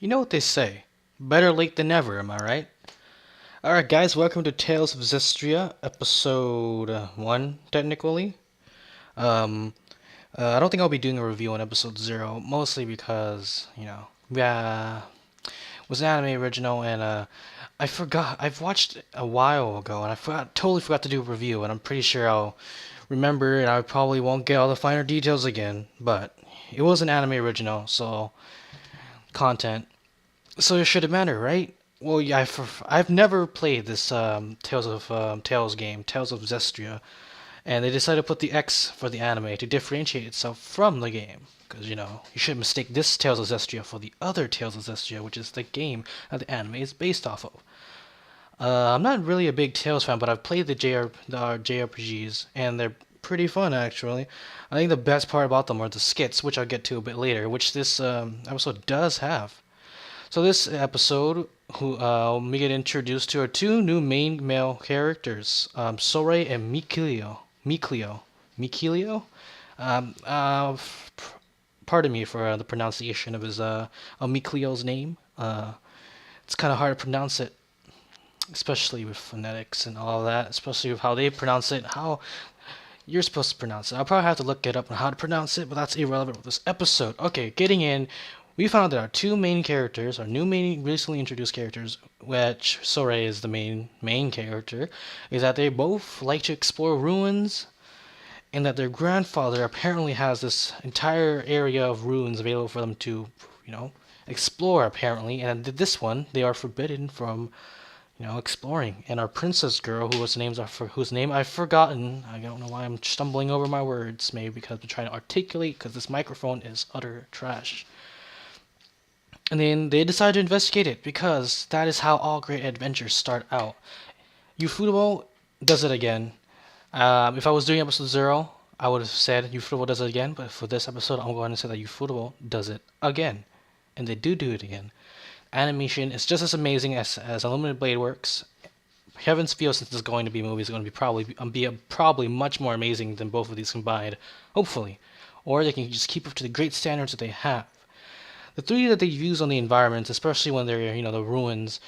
You know what they say, better late than never, am I right? Alright, guys, welcome to Tales of Zestria, episode 1, technically. Um, I don't think I'll be doing a review on episode 0, mostly because, yeah, it was an anime original, and I forgot, I've watched it a while ago, and totally forgot to do a review, and I'm pretty sure I'll remember, and I probably won't get all the finer details again, but it was an anime original, so content. So it should matter, right? Well, yeah, I've never played this Tales game, Tales of Zestria, and they decided to put the X for the anime to differentiate itself from the game. Because, you shouldn't mistake this Tales of Zestria for the other Tales of Zestria, which is the game that the anime is based off of. I'm not really a big Tales fan, but I've played the JRPGs, and they're pretty fun, actually. I think the best part about them are the skits, which I'll get to a bit later, which this episode does have. So this episode, we get introduced to our two new main male characters, Sorey and Mikilio. Mikilio. Um, uh, Pardon me for the pronunciation of Mikilio's name. It's kind of hard to pronounce it, especially with phonetics and all that. Especially with how they pronounce it, how you're supposed to pronounce it. I'll probably have to look it up on how to pronounce it, but that's irrelevant with this episode. Okay, getting in, we found that our two main characters, our new main recently introduced characters, which Sorey is the main character, is that they both like to explore ruins, and that their grandfather apparently has this entire area of ruins available for them to, explore apparently, and this one they are forbidden from exploring. And our princess girl, whose name I've forgotten. I don't know why I'm stumbling over my words. Maybe because I'm trying to articulate, because this microphone is utter trash. And then they decide to investigate it, because that is how all great adventures start out. Ufotable does it again. If I was doing episode 0, I would have said Ufotable does it again, but for this episode, I'm going to say that Ufotable does it again. And they do it again. Animation is just as amazing as Unlimited Blade Works. Heavens feel, since this is going to be a movie, is going to be probably much more amazing than both of these combined, hopefully. Or they can just keep up to the great standards that they have. The 3D that they use on the environments, especially when they're, the ruins,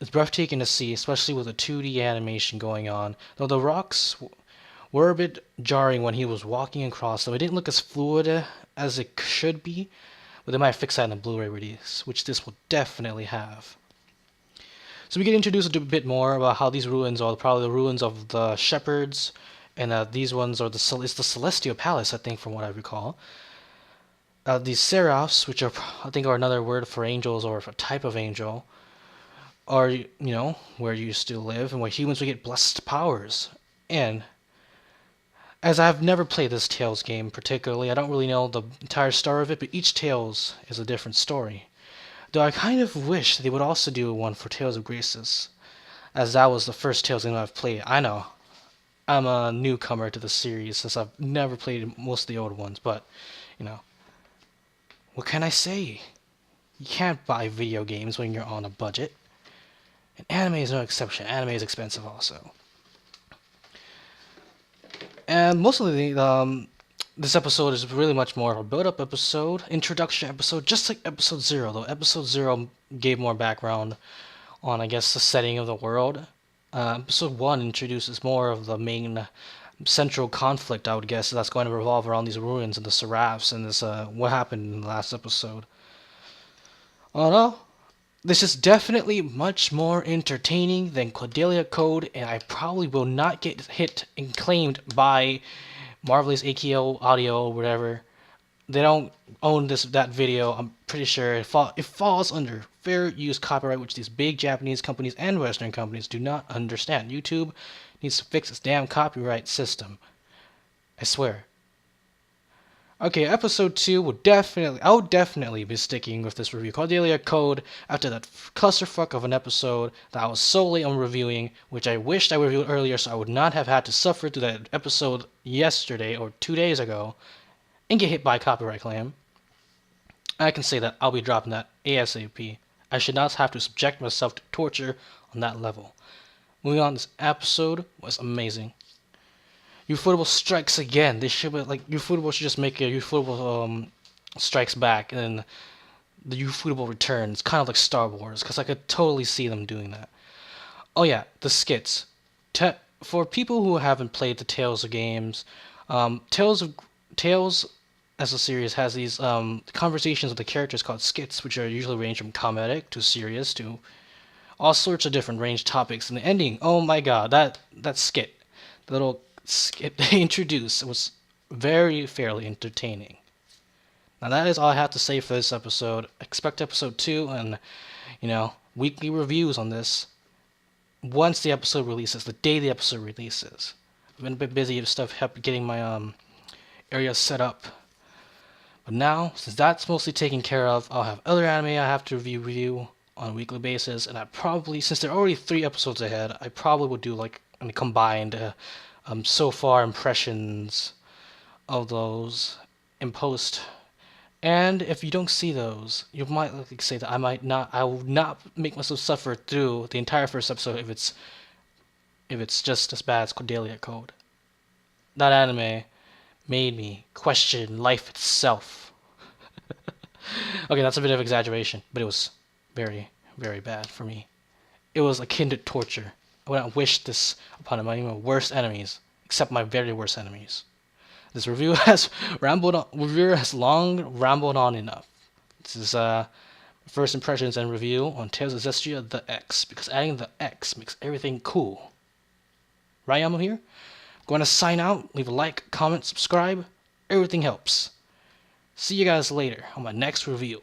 is breathtaking to see, especially with the 2D animation going on. Though the rocks were a bit jarring when he was walking across them. It didn't look as fluid as it should be, but they might fix that in the Blu-ray release, which this will definitely have. So we get introduced a bit more about how these ruins are probably the ruins of the shepherds, and these ones are it's the Celestial Palace, I think, from what I recall. These seraphs, which I think are another word for angels or a type of angel, are where you used to live and where humans would get blessed powers. And as I've never played this Tales game particularly, I don't really know the entire story of it, but each Tales is a different story. Though I kind of wish they would also do one for Tales of Graces, as that was the first Tales game I've played. I know, I'm a newcomer to the series since I've never played most of the old ones, but, what can I say? You can't buy video games when you're on a budget. And anime is no exception. Anime is expensive also. And mostly this episode is really much more of a build-up episode, introduction episode, just like episode 0, though episode 0 gave more background on, I guess, the setting of the world. Episode 1 introduces more of the main central conflict, I would guess, that's going to revolve around these ruins and the seraphs and this what happened in the last episode. Oh no, this is definitely much more entertaining than Qualidea Code, and I probably will not get hit and claimed by Marvelous AKO Audio or whatever. They don't own that video. I'm pretty sure it falls under fair use copyright, which these big Japanese companies and Western companies do not understand. YouTube needs to fix its damn copyright system. I swear. Okay, episode 2 I would definitely be sticking with this review. Qualidea Code, after that clusterfuck of an episode that I was solely on reviewing, which I wished I reviewed earlier so I would not have had to suffer through that episode yesterday or 2 days ago and get hit by a copyright claim. I can say that I'll be dropping that ASAP. I should not have to subject myself to torture on that level. Moving on, this episode was amazing. Ufotable strikes again. They should Ufotable should just make a Ufotable strikes back, and the Ufotable returns, kind of like Star Wars, because I could totally see them doing that. Oh yeah, the skits. For people who haven't played the Tales of games, Tales as a series has these conversations with the characters called skits, which are usually range from comedic to serious to all sorts of different range topics. And the ending, oh my god, that skit, the little skit they introduced was very fairly entertaining. Now that is all I have to say for this episode. Expect episode 2 and weekly reviews on this once the episode releases, the day the episode releases. I've been a bit busy with stuff, help getting my area set up. But now, since that's mostly taken care of, I'll have other anime I have to review on a weekly basis, and I probably, since they're already 3 episodes ahead, I probably would do like a combined so far impressions of those in post. And if you don't see those, you might like say that I will not make myself suffer through the entire first episode if it's just as bad as Qualidea Code. That anime made me question life itself. Okay, that's a bit of exaggeration, but it was very, very bad for me. It was akin to torture. I would not wish this upon my even worst enemies, except my very worst enemies. This review has long rambled on enough. This is first impressions and review on Tales of Zestria the X, because adding the X makes everything cool. Ryamo here. Going to sign out. Leave a like, comment, subscribe. Everything helps. See you guys later on my next review.